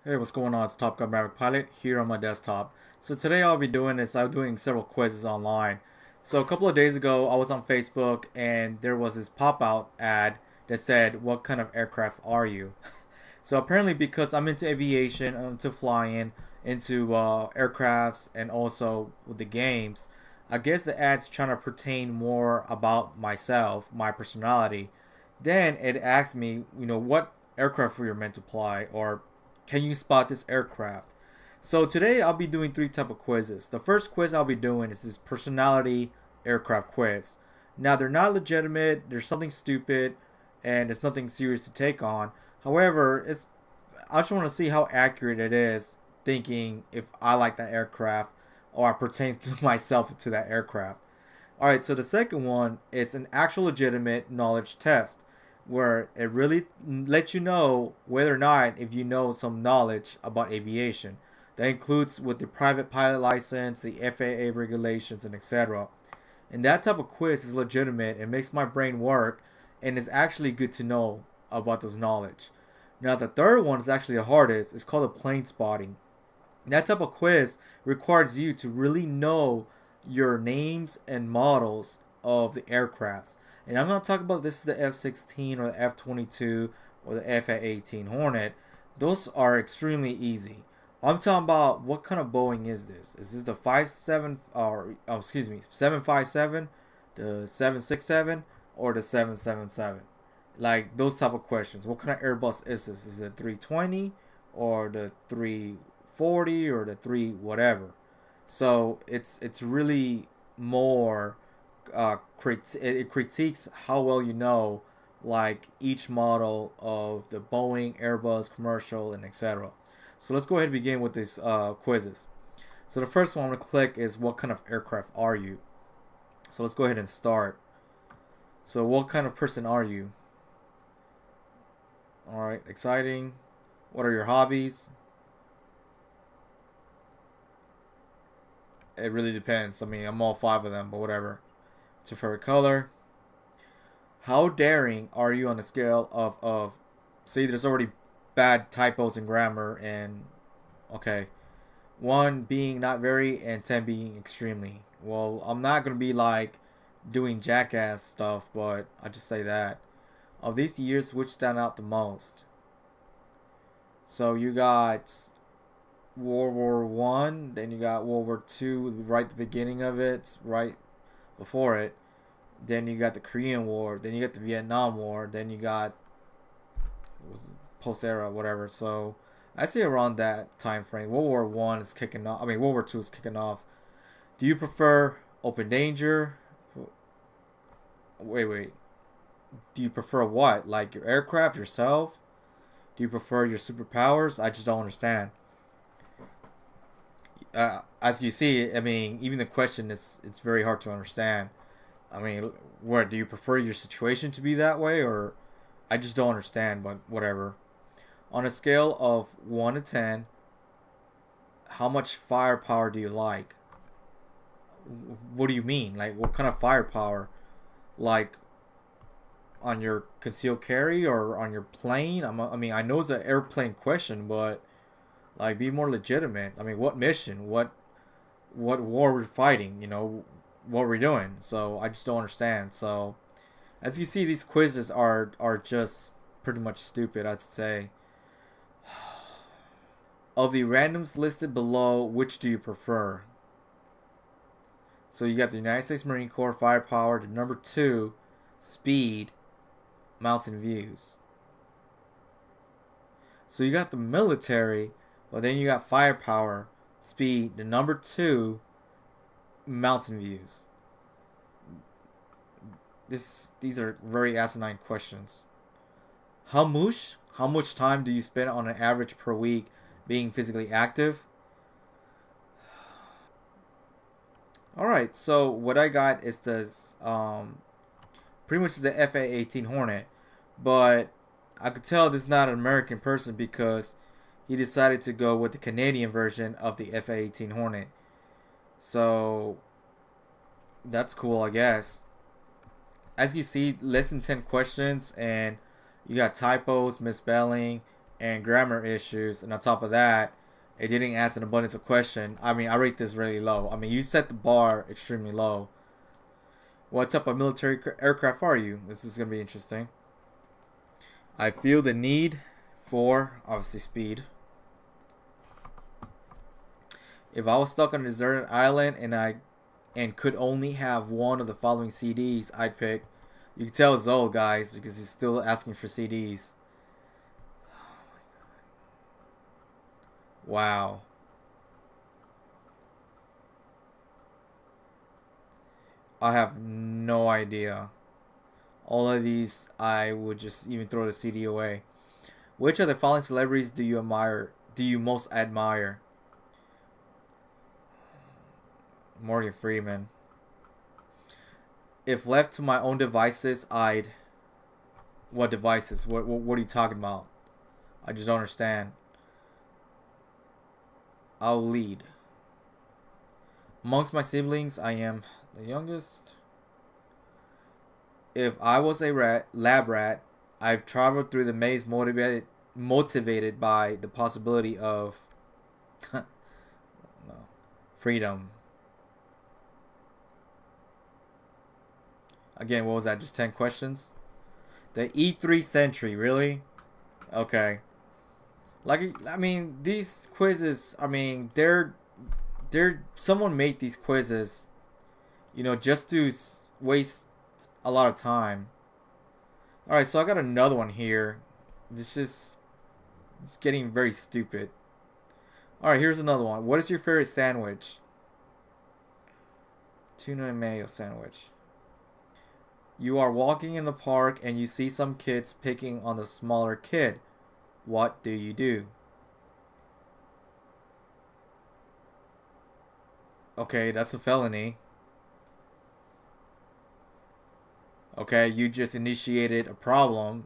Hey, what's going on? It's Top Gun Maverick Pilot here on my desktop. So today I'm doing several quizzes online. So a couple of days ago, I was on Facebook and there was this pop-out ad that said, "What kind of aircraft are you?" So apparently, because I'm into aviation, I'm into flying, into aircrafts, and also with the games, I guess the ad's trying to pertain more about myself, my personality. Then it asked me, what aircraft we were meant to fly, or can you spot this aircraft? So today I'll be doing three type of quizzes. The first quiz I'll be doing is this personality aircraft quiz. Now they're not legitimate, there's something stupid, and it's nothing serious to take on. However, I just want to see how accurate it is, thinking if I like that aircraft or I pertain to myself to that aircraft. Alright, so the second one is an actual legitimate knowledge test where it really lets you know whether or not if you know some knowledge about aviation. That includes with the private pilot license, the FAA regulations, and etc. And that type of quiz is legitimate and makes my brain work and is actually good to know about those knowledge. Now the third one is actually the hardest. It's called a plane spotting. That type of quiz requires you to really know your names and models of the aircrafts. And I'm not talking about this is the F-16 or the F-22 or the F-18 Hornet. Those are extremely easy. I'm talking about what kind of Boeing is this? Is this the 57 or 757, the 767, or the 777? Like those type of questions. What kind of Airbus is this? Is it 320 or the 340 or the 3 whatever? So it's really more it critiques how well you know like each model of the Boeing, Airbus, commercial, and etc. So let's go ahead and begin with these quizzes. So the first one I'm gonna click is what kind of aircraft are you? So let's go ahead and start. So what kind of person are you? All right, exciting. What are your hobbies? It really depends. I mean, I'm all five of them, but whatever. What's your favorite color? How daring are you on a scale of see there's already bad typos in grammar and okay. One being not very and 10 being extremely. Well, I'm not gonna be like doing jackass stuff, but I just say that. Of these years, which stand out the most? So you got World War I, then you got World War II, right at the beginning of it, right before it. Then you got the Korean War. Then you got the Vietnam War. Then you got was post era whatever. So I say around that time frame. World War I is kicking off. I mean World War II is kicking off. Do you prefer open danger? Wait. Do you prefer what? Like your aircraft yourself? Do you prefer your superpowers? I just don't understand. As you see, I mean, even the question is it's very hard to understand. I mean, what do you prefer your situation to be that way, or I just don't understand? But whatever. On a scale of 1 to 10, how much firepower do you like? What do you mean? Like, what kind of firepower? Like on your concealed carry or on your plane? I mean, I know it's an airplane question, but like, be more legitimate. I mean, what mission? What war we're fighting? What we're doing? So I just don't understand. So as you see, these quizzes are just pretty much stupid, I'd say. Of the randoms listed below, which do you prefer? So you got the United States Marine Corps firepower, the number two, speed, mountain views. So you got the military, but then you got firepower, speed, the number two, mountain views. These are very asinine questions. How much time do you spend on an average per week being physically active? All right, so what I got is this pretty much is the FA-18 Hornet, but I could tell this is not an American person because he decided to go with the Canadian version of the FA-18 Hornet. So that's cool, I guess. As you see, less than 10 questions, and you got typos, misspelling, and grammar issues, and on top of that, it didn't ask an abundance of question. I mean, I rate this really low. I mean, you set the bar extremely low. What type of military aircraft are you? This is gonna be interesting. I feel the need for obviously speed. If I was stuck on a deserted island and could only have one of the following CDs, I'd pick. You can tell Zoe, guys, because he's still asking for CDs. Wow. I have no idea. All of these, I would just even throw the CD away. Which of the following celebrities do you admire? Do you most admire? Morgan Freeman. If left to my own devices, I'd. What devices? What are you talking about? I just don't understand. I'll lead. Amongst my siblings, I am the youngest. If I was a lab rat, I've traveled through the maze motivated by the possibility of no, freedom. Again, what was that? Just 10 questions? The E3 Sentry, really? Okay. Like, I mean, these quizzes, I mean, someone made these quizzes, you know, just to waste a lot of time. Alright, so I got another one here. It's getting very stupid. Alright, here's another one. What is your favorite sandwich? Tuna and mayo sandwich. You are walking in the park and you see some kids picking on the smaller kid. What do you do? Okay, that's a felony. Okay, you just initiated a problem.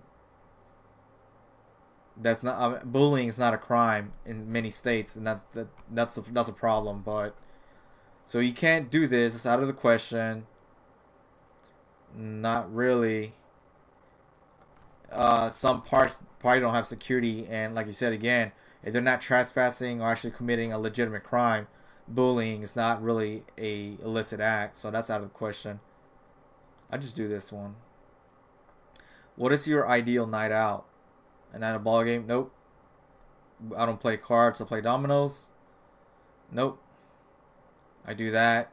That's not bullying is not a crime in many states, and that's a problem. But so you can't do this. It's out of the question. Not really. Some parts probably don't have security, and like you said again, if they're not trespassing or actually committing a legitimate crime, bullying is not really a illicit act. So that's out of the question. I just do this one. What is your ideal night out? A night of ball game? Nope. I don't play cards. I play dominoes. Nope. I do that.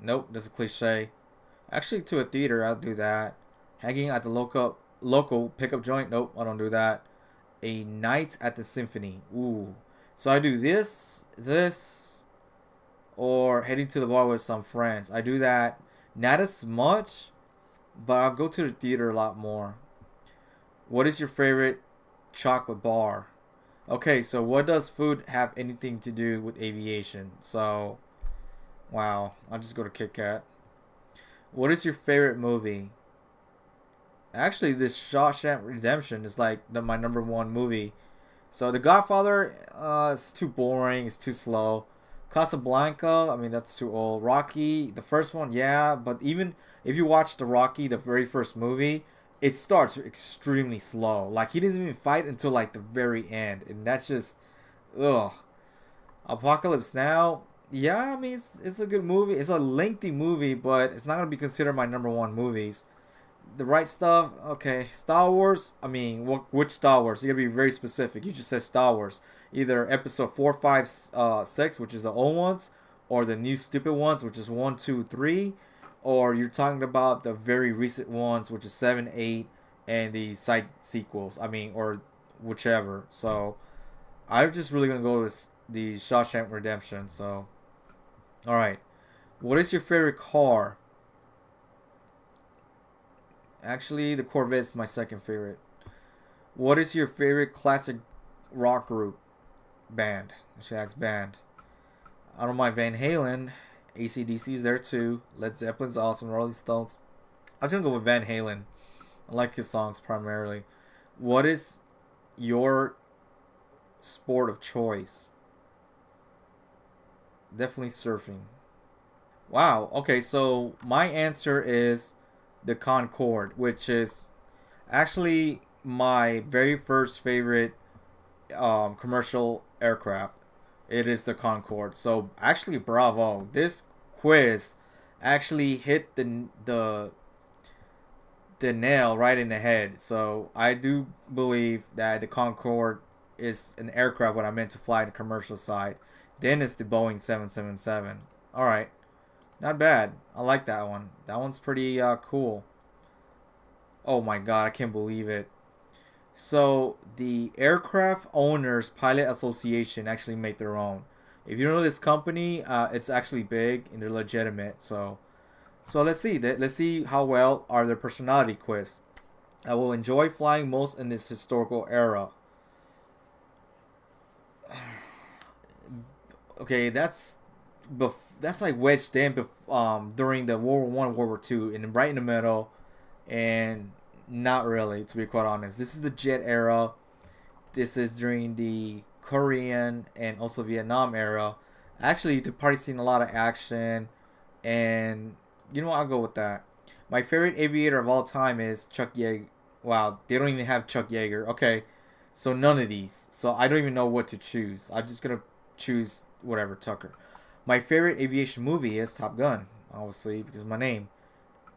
Nope. That's a cliche. Actually, to a theater, I'll do that. Hanging at the local pickup joint? Nope. I don't do that. A night at the symphony. Ooh. So I do this, or heading to the bar with some friends. I do that not as much, but I'll go to the theater a lot more. What is your favorite chocolate bar? Okay, so what does food have anything to do with aviation? So, wow, I'll just go to Kit Kat. What is your favorite movie? Actually, this Shawshank Redemption is like my number one movie. So The Godfather, it's too boring, it's too slow. Casablanca, I mean that's too old. Rocky, the first one, yeah, but even if you watch the Rocky, the very first movie, it starts extremely slow. Like he doesn't even fight until like the very end, and that's just, ugh. Apocalypse Now, yeah, I mean it's a good movie. It's a lengthy movie, but it's not gonna be considered my number one movies. The Right Stuff, okay. Star Wars, I mean, which Star Wars? You gotta be very specific. You just said Star Wars, either Episode 4, 5, 6, which is the old ones, or the new stupid ones, which is 1, 2, 3, or you're talking about the very recent ones, which is 7, 8, and the side sequels. I mean, or whichever. So I'm just really gonna go with the Shawshank Redemption. So, all right, what is your favorite car? Actually, the Corvette's my second favorite. What is your favorite classic rock group? Band. I should ask band. I don't mind Van Halen. AC/DC's there too. Led Zeppelin's awesome. Rolling Stones. I'm gonna go with Van Halen. I like his songs primarily. What is your sport of choice? Definitely surfing. Wow. Okay, so my answer is the Concorde, which is actually my very first favorite commercial aircraft. It is the Concorde. So actually, bravo! This quiz actually hit the nail right in the head. So I do believe that the Concorde is an aircraft what I meant to fly the commercial side. Then it's the Boeing 777. All right, not bad. I like that one. That one's pretty cool. Oh my god, I can't believe it. So the Aircraft Owners Pilot Association actually made their own. If you know this company, it's actually big and they're legitimate. So let's see. Let's see how well are their personality quiz. I will enjoy flying most in this historical era. Okay, that's like wedged in during the World War I, World War Two, and right in the middle, and not really, to be quite honest. This is the jet era. This is during the Korean and also Vietnam era. Actually, the party's seen a lot of action, and you know what? I'll go with that. My favorite aviator of all time is Chuck Yeager. Wow, they don't even have Chuck Yeager. Okay, so none of these. So I don't even know what to choose. I'm just gonna choose whatever Tucker. My favorite aviation movie is Top Gun, obviously because of my name.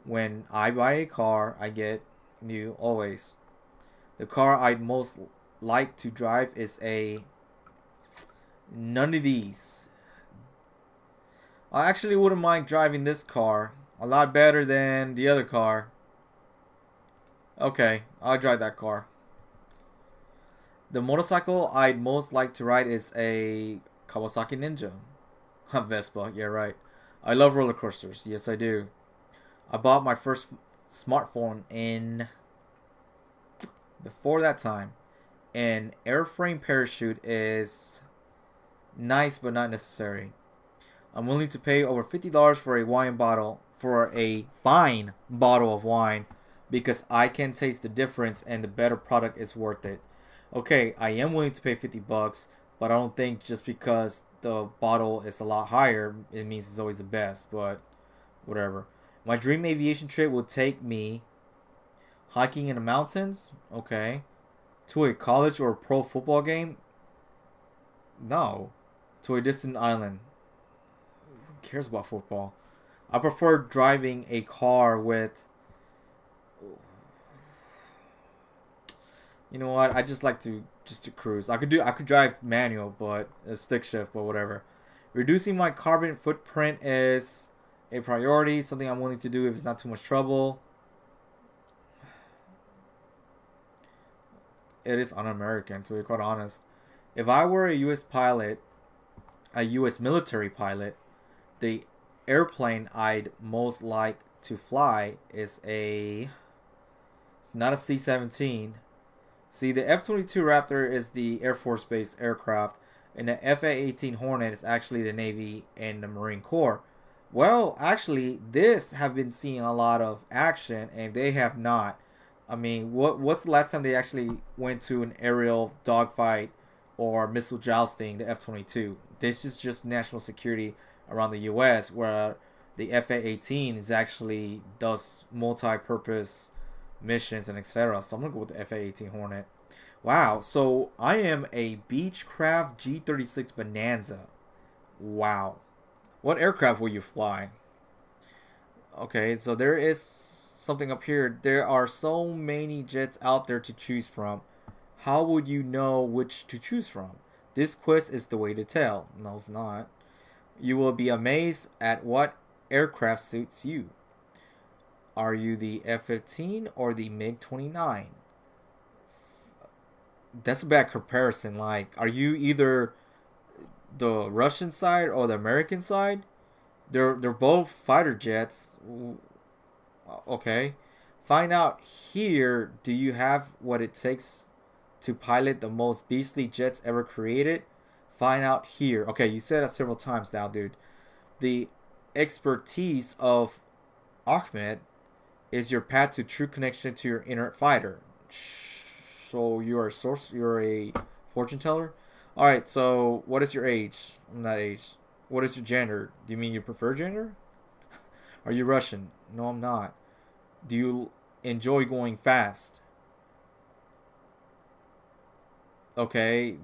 When I buy a car, I get new always. The car I'd most like to drive is a none of these. I actually wouldn't mind driving this car a lot better than the other car. Okay, I'll drive that car. The motorcycle I'd most like to ride is a Kawasaki Ninja. Vespa, yeah, right. I love roller coasters. Yes, I do. I bought my first smartphone in before that time. An airframe parachute is nice but not necessary. I'm willing to pay over $50 for a wine bottle for a fine bottle of wine because I can taste the difference and the better product is worth it. Okay, I am willing to pay 50 bucks, but I don't think just because the bottle is a lot higher, it means it's always the best, but whatever. My dream aviation trip will take me hiking in the mountains, okay, to a college or pro football game, no, to a distant island. Who cares about football? I prefer driving a car with. You know what? I just like to cruise. I could drive manual, but a stick shift, but whatever. Reducing my carbon footprint is a priority. Something I'm willing to do if it's not too much trouble. It is un-American, to be quite honest. If I were a U.S. pilot, a U.S. military pilot, the airplane I'd most like to fly is a. It's not a C-17. See, the F-22 Raptor is the Air Force Base aircraft, and the F-A-18 Hornet is actually the Navy and the Marine Corps. Well, actually, this have been seeing a lot of action, and they have not. I mean, what's the last time they actually went to an aerial dogfight or missile jousting? The F-22. This is just national security around the U.S., where the F-A-18 is actually does multi-purpose missions and etc. So I'm gonna go with the F-A-18 Hornet. Wow, so I am a Beechcraft G36 Bonanza. Wow. What aircraft will you fly? Okay, so there is something up here. There are so many jets out there to choose from. How would you know which to choose from? This quiz is the way to tell. No, it's not. You will be amazed at what aircraft suits you. Are you the F-15 or the MiG-29? That's a bad comparison. Like, are you either the Russian side or the American side? They're both fighter jets. Okay. Find out here, do you have what it takes to pilot the most beastly jets ever created? Find out here. Okay, you said that several times now, dude. The expertise of Ahmed is your path to true connection to your inner fighter. So you're a source. You're a fortune teller. All right. So what is your age? I'm not age. What is your gender? Do you mean you prefer gender? Are you Russian? No, I'm not. Do you enjoy going fast? Okay.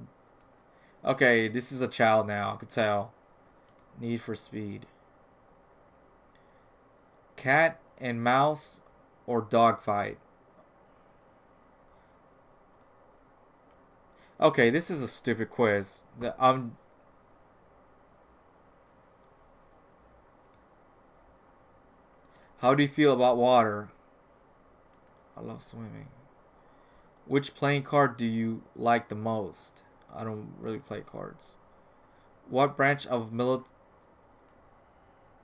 Okay, this is a child now. I could tell. Need for Speed. Cat and mouse or dogfight? Okay, this is a stupid quiz. How do you feel about water? I love swimming. Which playing card do you like the most? I don't really play cards. What branch of military?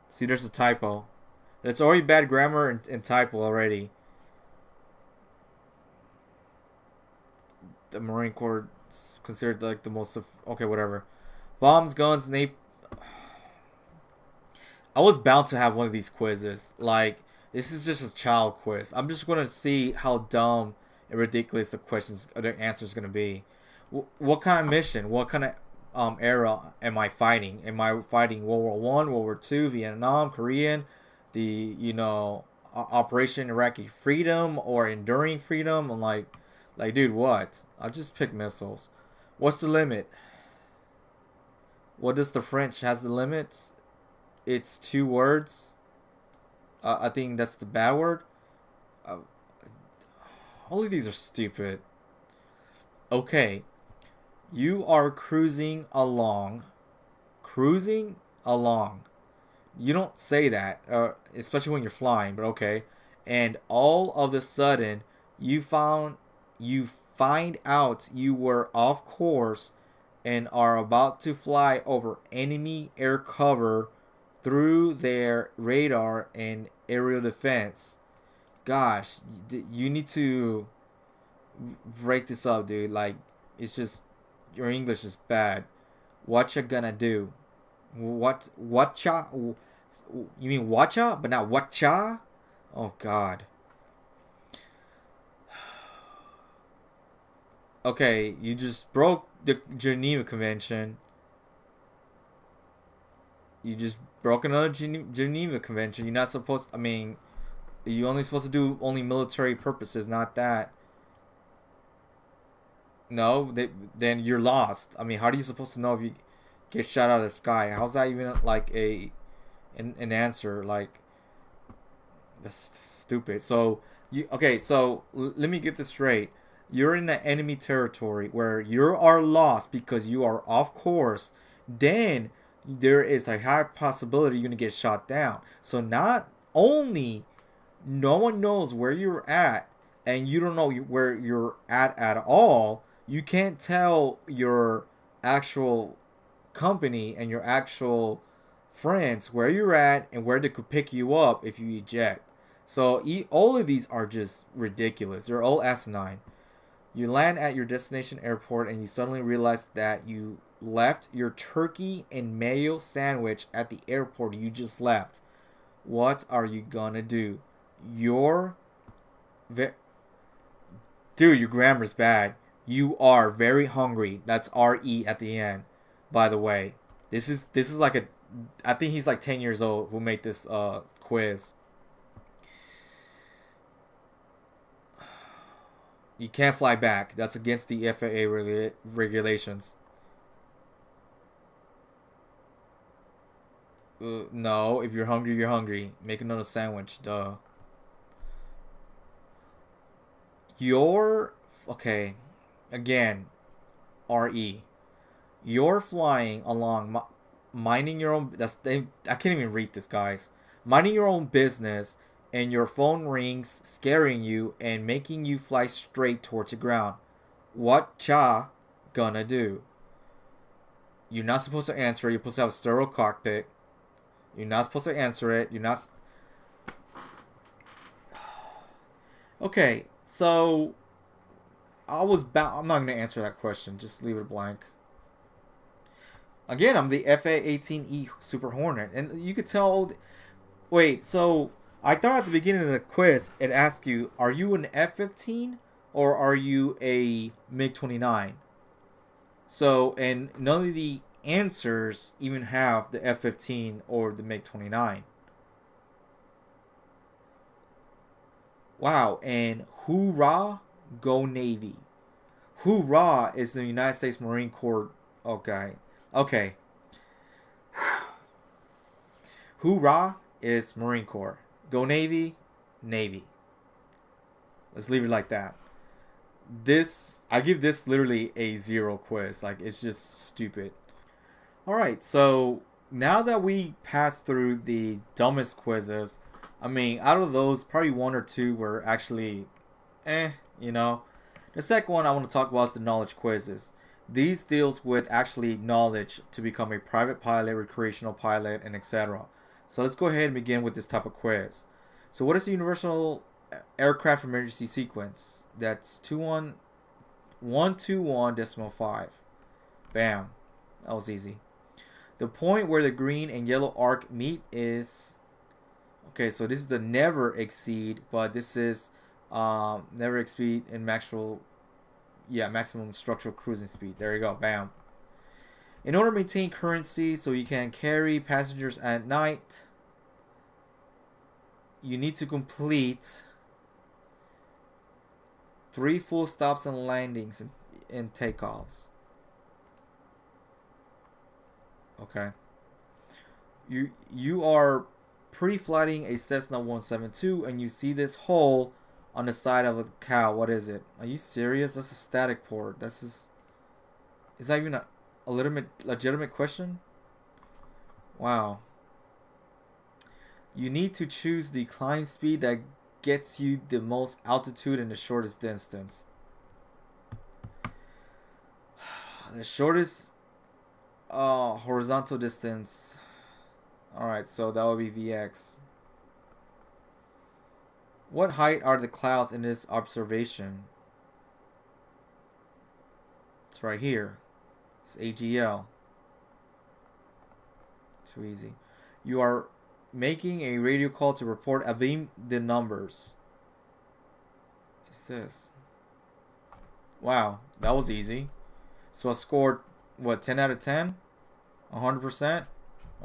See, there's a typo. It's already bad grammar and typo already. The Marine Corps is considered like the most of. Okay, whatever. Bombs, guns, nape. I was bound to have one of these quizzes. Like, this is just a child quiz. I'm just gonna see how dumb and ridiculous the questions, the answers gonna be. What kind of mission? What kind of era am I fighting? Am I fighting World War One, World War Two, Vietnam, Korean, the Operation Iraqi Freedom or Enduring Freedom? I'm like, dude, what? I just pick missiles. What's the limit? What does the French has the limits? It's two words. I think that's the bad word. Uh, all of these are stupid. Okay, you are cruising along. Cruising along. You don't say that, especially when you're flying. But okay, and all of a sudden, you found you find out you were off course and are about to fly over enemy air cover through their radar and aerial defense. Gosh, you need to break this up, dude. Like, it's just your English is bad. What you gonna do? Whatcha? You mean watcha, but not whatcha? Oh God. Okay, you just broke the Geneva Convention. You just broke another Geneva Convention. You're not supposed. I mean, you're only supposed to do only military purposes, not that. No, then you're lost. I mean, how are you supposed to know if you get shot out of the sky? How's that even like an answer? Like, that's stupid. So you okay? So let me get this straight. You're in the enemy territory where you are lost because you are off course. Then there is a high possibility you're gonna get shot down. So not only no one knows where you're at, and you don't know where you're at all. You can't tell your actual company and your actual friends where you're at and where they could pick you up if you eject. So all of these are just ridiculous. They're all asinine. You land at your destination airport and you suddenly realize that you left your turkey and mayo sandwich at the airport you just left. What are you gonna do? You're Dude, your grammar's bad. You are very hungry. That's RE at the end. By the way, this is like a. I think he's like 10 years old who made this quiz. You can't fly back. That's against the FAA regulations. No, if you're hungry, you're hungry. Make another sandwich. Duh. You're okay. Again, RE. You're flying along, minding your own. I can't even read this, guys. Minding your own business, and your phone rings, scaring you and making you fly straight towards the ground. What cha gonna do? You're not supposed to answer it. You're supposed to have a sterile cockpit. You're not supposed to answer it. You're not. Okay, so I was bound. I'm not gonna answer that question. Just leave it blank. Again, I'm the FA-18E Super Hornet, and you could tell. Wait, so I thought at the beginning of the quiz it asked you, are you an F-15 or are you a MiG-29? So, and none of the answers even have the F-15 or the MiG-29. Wow, and hoorah, go Navy. Hoorah is the United States Marine Corps. Okay. Okay. Hoorah is Marine Corps. Go Navy, Navy. Let's leave it like that. This, I give this literally a 0 quiz. Like, it's just stupid. Alright, so now that we passed through the dumbest quizzes, I mean, out of those, probably 1 or 2 were actually you know. The second one I want to talk about is the knowledge quizzes. These deals with actually knowledge to become a private pilot, recreational pilot, and etc. So let's go ahead and begin with this type of quiz. So what is the universal aircraft emergency sequence? That's 121.5. Bam. That was easy. The point where the green and yellow arc meet is... Okay, so this is the never exceed, but this is never exceed in maximum structural cruising speed. There you go. Bam. In order to maintain currency so you can carry passengers at night, you need to complete 3 full stops and landings and takeoffs. Okay. You are pre-flighting a Cessna 172 and you see this hole on the side of a cow. What is it? Are you serious? That's a static port. Is that even a legitimate question? Wow. You need to choose the climb speed that gets you the most altitude and the shortest distance. The shortest horizontal distance. Alright, so that would be Vx. What height are the clouds in this observation? It's right here. It's AGL. Too easy. You are making a radio call to report Abim the numbers. What's this? Wow, that was easy. So I scored, what, 10 out of 10? 100%?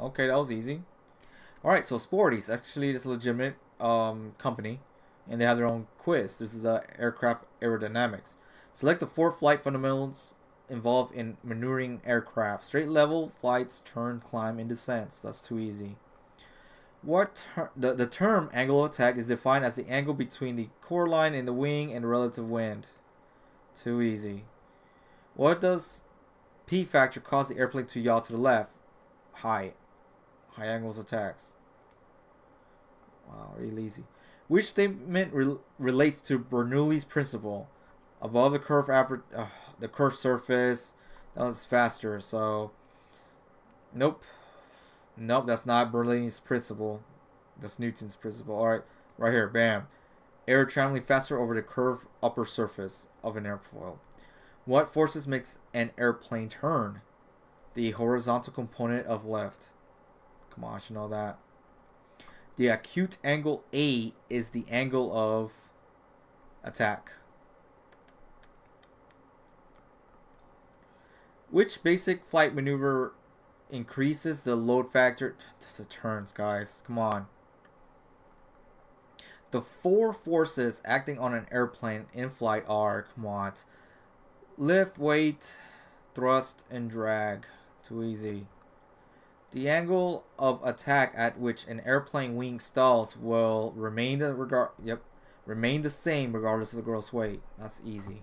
Okay, that was easy. Alright, so Sporty's. Actually, it's a legitimate company. And they have their own quiz. This is the aircraft aerodynamics. Select the 4 flight fundamentals involved in maneuvering aircraft. Straight level, flights, turn, climb, and descents. That's too easy. The term angle of attack is defined as the angle between the core line and the wing and the relative wind. Too easy. What does P factor cause the airplane to yaw to the left? High angles attacks. Wow, really easy. Which statement relates to Bernoulli's principle? Above the curved surface, that was faster. So, nope, that's not Bernoulli's principle. That's Newton's principle. All right, right here, bam. Air traveling faster over the curved upper surface of an airfoil. What forces makes an airplane turn? The horizontal component of lift. Come on, I should know that. The acute angle A is the angle of attack. Which basic flight maneuver increases the load factor? Just the turns, guys. Come on. The 4 forces acting on an airplane in flight are, come on, lift, weight, thrust, and drag. Too easy. The angle of attack at which an airplane wing stalls will remain the same regardless of the gross weight. That's easy.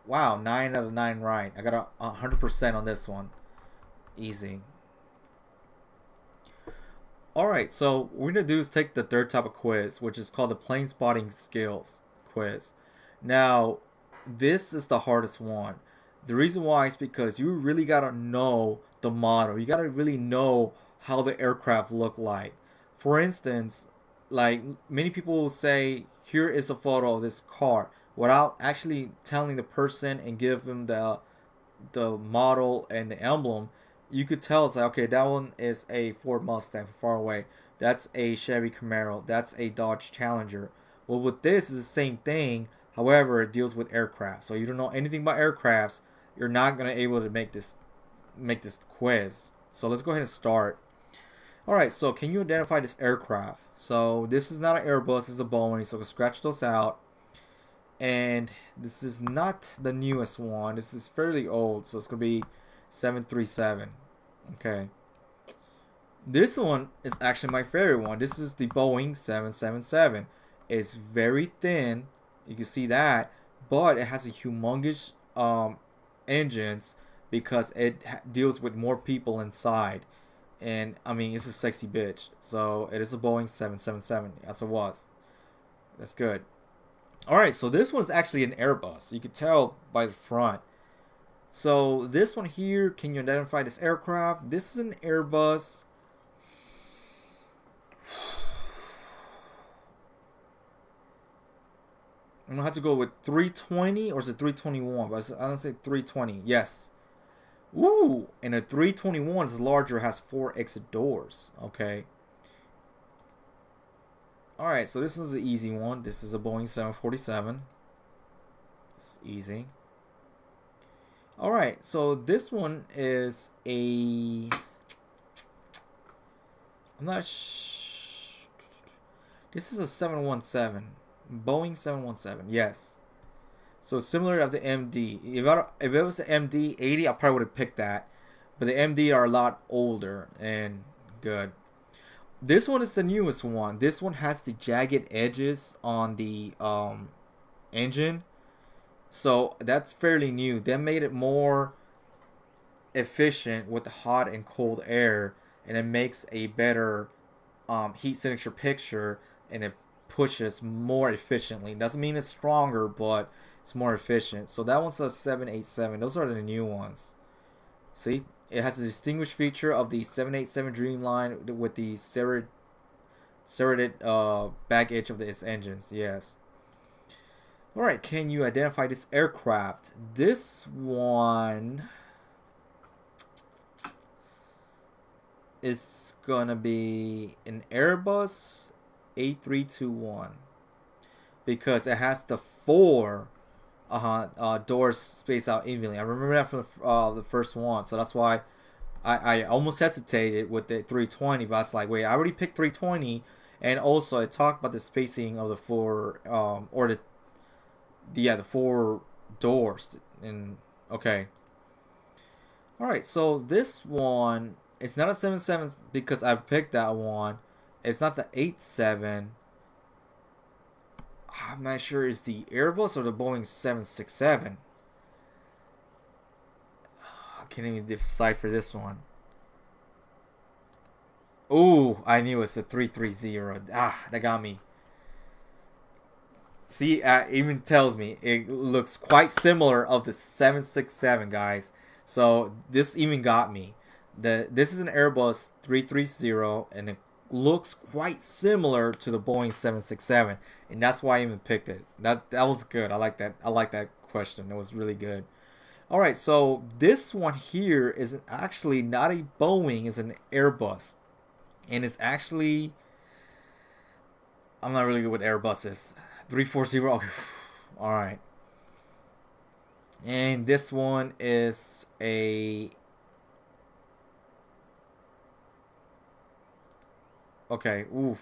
Wow, 9 out of 9 right. I got 100% on this one. Easy. Alright, so what we're going to do is take the third type of quiz, which is called the plane spotting skills quiz. Now, this is the hardest one. The reason why is because you really got to know the model. You got to really know how the aircraft look like. For instance, like many people will say, here is a photo of this car, without actually telling the person and give them the model and the emblem. You could tell it's like, okay, that one is a Ford Mustang from far away. That's a Chevy Camaro. That's a Dodge Challenger. Well, with this is the same thing. However, it deals with aircraft. So you don't know anything about aircrafts, you're not gonna be able to make this quiz. So let's go ahead and start. Alright, so can you identify this aircraft? So this is not an Airbus, it's a Boeing, so we'll scratch those out. And this is not the newest one. This is fairly old, so it's gonna be 737. Okay. This one is actually my favorite one. This is the Boeing 777. It's very thin. You can see that, but it has a humongous engines because it deals with more people inside. And I mean, it's a sexy bitch. So it is a Boeing 777, as it was. That's good. All right, so this one's actually an Airbus. You can tell by the front. So this one here, can you identify this aircraft? This is an Airbus. I'm gonna have to go with 320 or is it 321? But I don't say 320. Yes. Ooh, and a 321 is larger, has 4 exit doors. Okay. Alright, so this was an easy one. This is a Boeing 747. It's easy. Alright, so this one is a... I'm not This is a 717. Boeing 717, yes. So similar of the MD. If it was the MD 80, I probably would have picked that. But the MD are a lot older and good. This one is the newest one. This one has the jagged edges on the engine. So that's fairly new. They made it more efficient with the hot and cold air, and it makes a better heat signature picture, and it pushes more efficiently. Doesn't mean it's stronger, but it's more efficient. So that one's a 787. Those are the new ones. See? It has a distinguished feature of the 787 Dreamliner with the serrated back edge of its engines. Yes. Alright, can you identify this aircraft? This one is gonna be an Airbus A321 because it has the 4 doors spaced out evenly. I remember that from the first one, so that's why I almost hesitated with the 320, but I was like, wait, I already picked 320, and also I talked about the spacing of the 4 or the 4 doors. And okay, all right, so this one, it's not a 77 because I picked that one. It's not the 87. I'm not sure is the Airbus or the Boeing 767. I can't even decipher this one. Oh, I knew it's a 330. Ah, that got me. See, it even tells me it looks quite similar of the 767, guys. So this even got me. This is an Airbus 330, and it looks quite similar to the Boeing 767, and that's why I even picked it. That was good. I like that. I like that question. It was really good. All right, so this one here is actually not a Boeing. It's an Airbus, and it's actually, I'm not really good with Airbuses. 340. Okay. All right. And this one is a... Okay. Oof.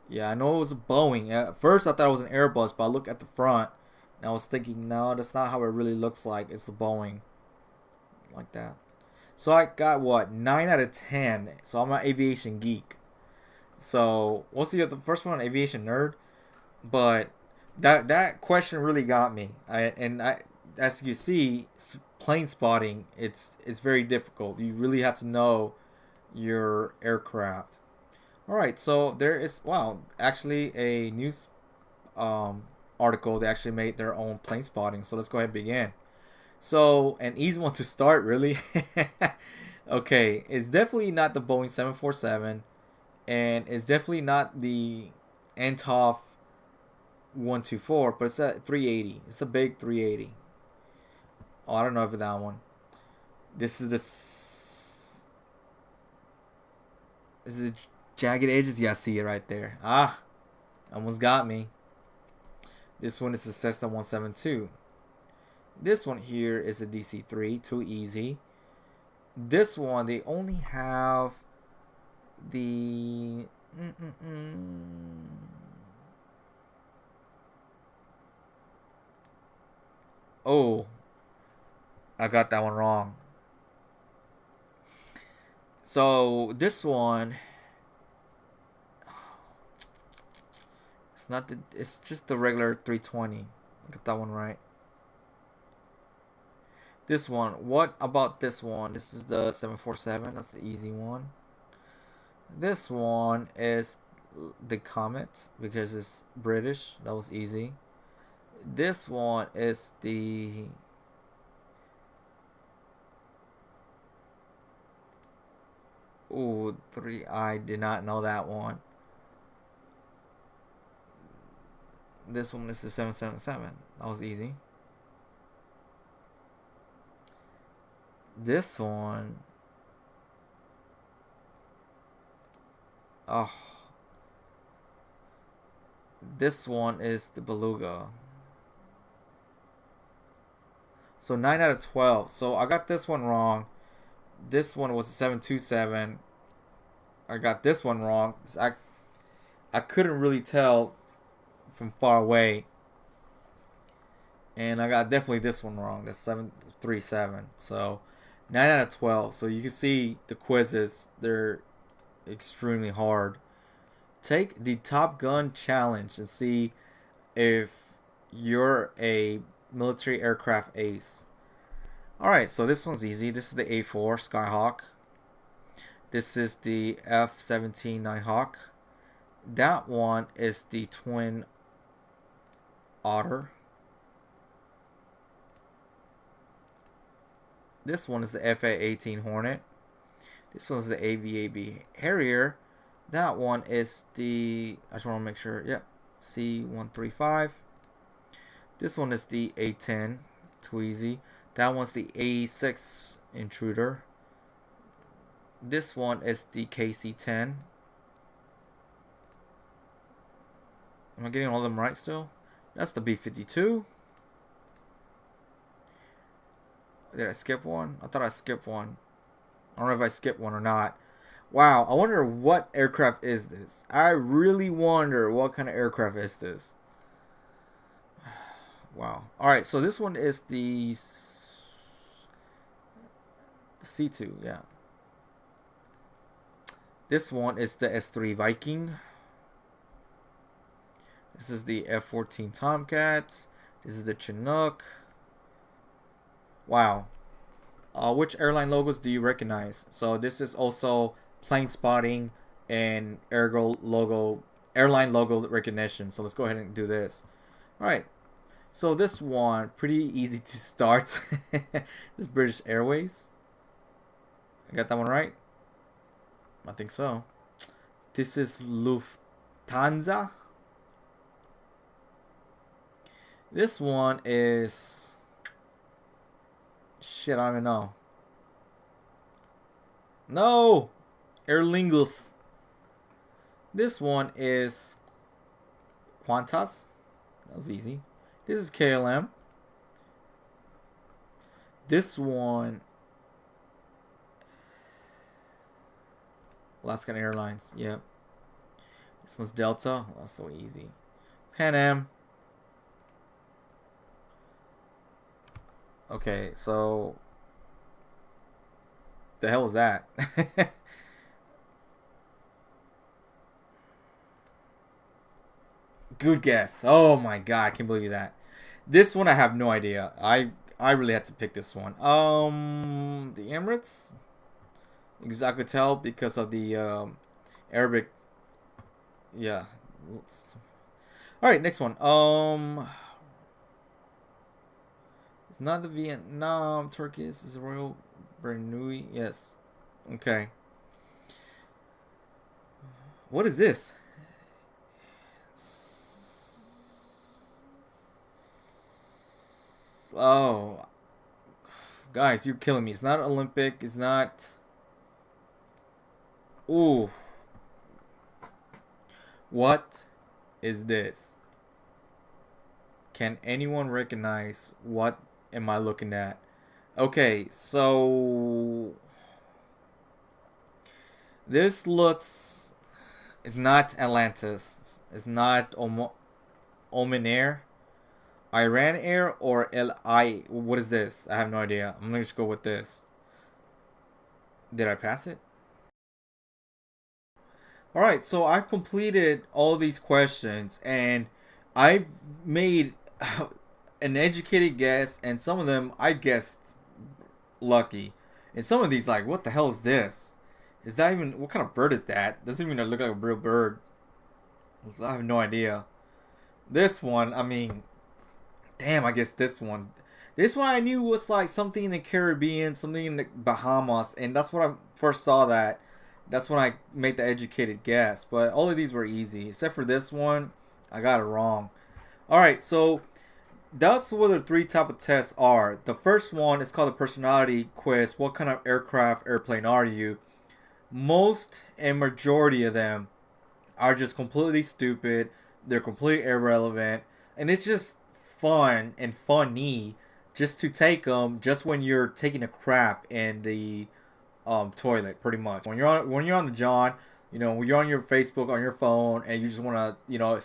Yeah, I know it was a Boeing. At first, I thought it was an Airbus, but I looked at the front, and I was thinking, no, that's not how it really looks like. It's the Boeing. Like that. So I got, what, 9 out of 10. So I'm an aviation geek. So, what's the first one? Aviation nerd? But that question really got me. As you see, plane spotting, it's very difficult. You really have to know your aircraft. All right, so there is, wow, actually a news article. They actually made their own plane spotting. So let's go ahead and begin. So an easy one to start, really. Okay, it's definitely not the Boeing 747, and it's definitely not the Antonov 124, but it's a 380. It's the big 380. Oh, I don't know if that one. This is the jagged edges. Yeah, I see it right there. Ah, almost got me. This one is the Cessna 172. This one here is a DC-3. Too easy. This one, they only have the... Oh, I got that one wrong. So this one, it's not the. It's just the regular 320. I got that one right. This one. What about this one? This is the 747. That's the easy one. This one is the Comet because it's British. That was easy. This one is the. Ooh, three. I did not know that one. This one is the 777. That was easy. This one. Oh. This one is the Beluga. So 9 out of 12. So I got this one wrong. This one was a 727. I got this one wrong. I couldn't really tell from far away. And I got definitely this one wrong. The 737. So 9 out of 12. So you can see the quizzes, they're extremely hard. Take the Top Gun challenge and see if you're a military aircraft ace. Alright, so this one's easy. This is the A4 Skyhawk. This is the F-17 Nighthawk. That one is the Twin Otter. This one is the FA-18 Hornet. This one's the AVAB Harrier. That one is the, I just want to make sure, yep, C-135. This one is the A-10 Tweezy. That one's the A-6 Intruder. This one is the KC-10. Am I getting all of them right still? That's the B-52. Did I skip one? I thought I skipped one. I don't know if I skipped one or not. Wow, I wonder what aircraft is this. I really wonder what kind of aircraft is this. Wow. Alright, so this one is the C2, yeah. This one is the S3 Viking. This is the F-14 Tomcats. This is the Chinook. Wow. Which airline logos do you recognize? So this is also plane spotting and airline logo recognition. So let's go ahead and do this. All right. So this one, pretty easy to start. This is British Airways. I got that one right? I think so. This is Lufthansa. This one is... Shit, I don't even know. No! Aer Lingus. This one is Qantas. That was easy. This is KLM. This one... Alaskan Airlines. Yep. This one's Delta. That's so easy. Pan Am. Okay, so the hell is that? Good guess. Oh my god, I can't believe that. This one I have no idea. I really had to pick this one. The Emirates. Exactly tell because of the Arabic. Yeah. All right, next one. It's not the Vietnam, Turkey. This is Royal Brunei. Yes. Okay. What is this? Oh, guys, you're killing me. It's not Olympic. It's not. Ooh. What is this? Can anyone recognize what am I looking at? Okay, so this looks, it's not Atlantis. It's not Oman Air. Iran Air or LI? What is this? I have no idea. I'm gonna just go with this. Did I pass it? All right, so I completed all these questions and I've made an educated guess, and some of them I guessed lucky. And some of these, like, what the hell is this? Is that even, what kind of bird is that? Doesn't even look like a real bird. I have no idea. This one, I mean, damn, I guess this one. This one I knew was like something in the Caribbean, something in the Bahamas, and that's when I first saw that. That's when I made the educated guess. But all of these were easy, except for this one. I got it wrong. All right, so that's what the three type of tests are. The first one is called the personality quiz. What kind of aircraft, airplane are you? Most and majority of them are just completely stupid. They're completely irrelevant, and it's just fun and funny just to take them just when you're taking a crap in the toilet, pretty much. When you're on the John, you know, when you're on your Facebook on your phone and you just want to, you know,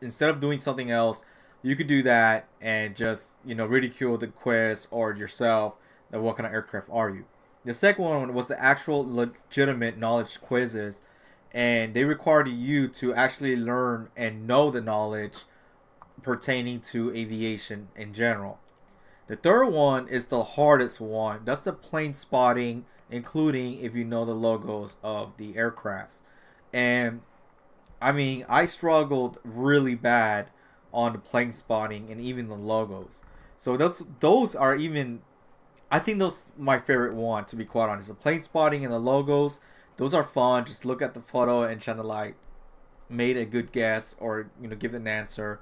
instead of doing something else, you could do that and just, you know, ridicule the quiz or yourself. That what kind of aircraft are you? The second one was the actual legitimate knowledge quizzes, and they required you to actually learn and know the knowledge pertaining to aviation in general. The third one is the hardest one. That's the plane spotting, including if you know the logos of the aircrafts. And I mean, I struggled really bad on the plane spotting and even the logos. So those are even, I think those my favorite one, to be quite honest. The plane spotting and the logos, those are fun. Just look at the photo and try to like made a good guess or, you know, give an answer.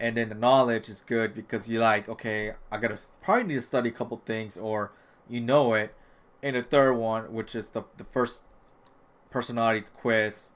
And then the knowledge is good because you're like, okay, I gotta probably need to study a couple things, or you know it. And the third one, which is the first personality quiz,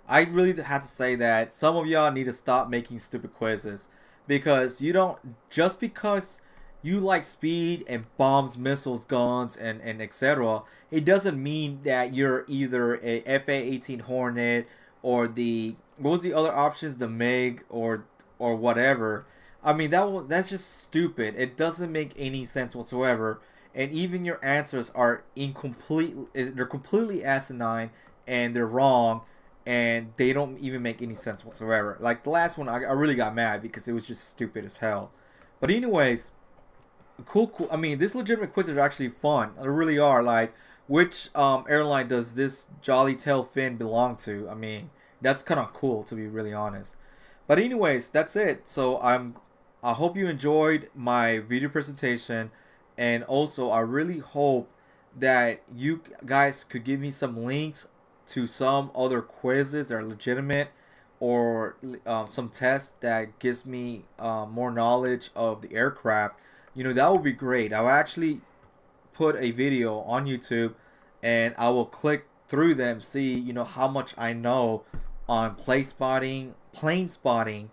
I really have to say that some of y'all need to stop making stupid quizzes, because you don't, just because you like speed and bombs, missiles, guns, and etc. It doesn't mean that you're either a FA-18 Hornet or the, what was the other options, the MiG or whatever. I mean, that's just stupid. It doesn't make any sense whatsoever. And even your answers are incomplete. They're completely asinine and they're wrong, and they don't even make any sense whatsoever. Like the last one, I really got mad because it was just stupid as hell. But anyways, cool. I mean, this legitimate quizzes are actually fun. They really are. Like, which airline does this Jolly Tail fin belong to? I mean, that's kind of cool, to be really honest. But anyways, that's it. So I hope you enjoyed my video presentation, and also I really hope that you guys could give me some links to some other quizzes that are legitimate, or some tests that gives me more knowledge of the aircraft. You know, that would be great. I'll actually put a video on YouTube and I will click through them, see, you know, how much I know on plane spotting,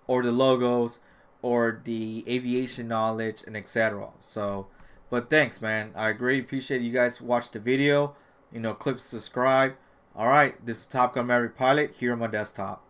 or the logos, or the aviation knowledge, and etc. So, but thanks, man. I greatly appreciate you guys watch the video. You know, click subscribe. All right, this is Top Gun Maverick Pilot here on my desktop.